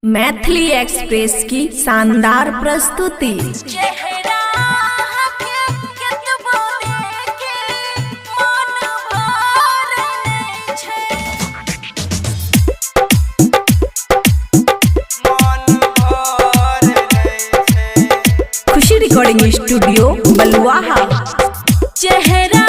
Maithili express की शानदार प्रस्तुति। खुशी रिकॉर्डिंग स्टूडियो बलुआहा। चेहरा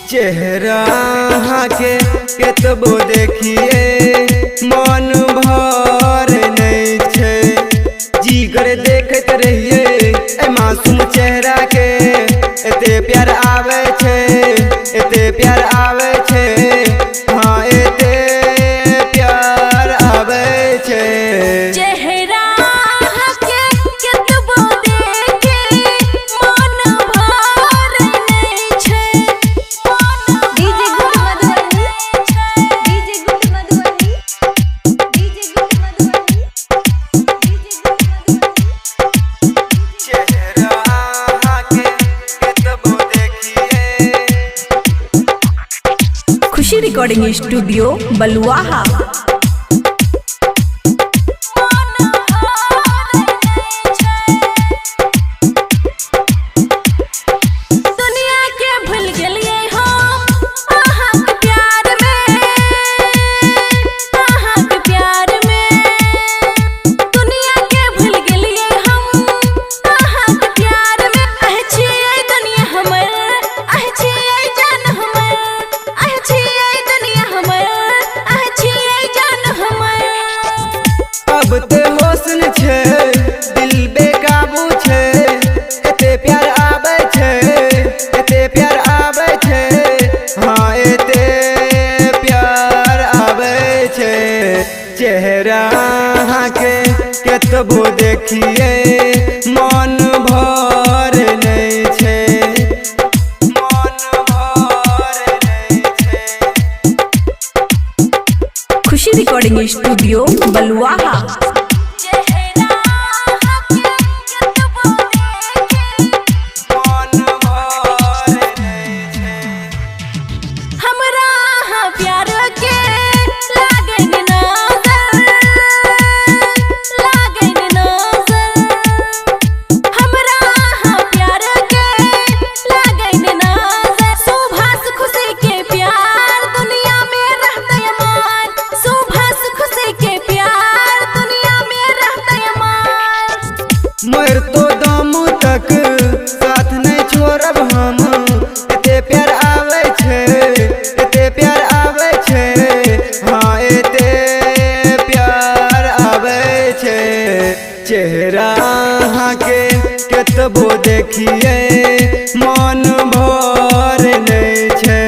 चेहरा के केतबो देखिए मन भर नहीं छे, जिगर देखत रहिए ए मासूम चेहरा के एते प्यार आवे छे, एते प्यार आवे छे, हाँ एते प्यार आवे छे। खुशी रिकॉर्डिंग स्टूडियो बलुआहा। अब ते होशन छे दिल बेकाबू छे, एते प्यार आवे छे, एते प्यार आवे छे, हाँ एते प्यार आवे छे। चेहरा के केतबो देखिए मन भर नहीं छे, मन भर नहीं छे। खुशी रिकॉर्डिंग स्टूडियो बलुआहा। मर तो दम तक साथ नहीं छोड़ब हम, एते प्यार आवे छे, एते प्यार आवे छे, हाँ एते प्यार आवे छे। चेहरा के केतबो देखिए मन भर नहीं छे।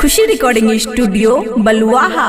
खुशी रिकॉर्डिंग स्टूडियो बलुआहा।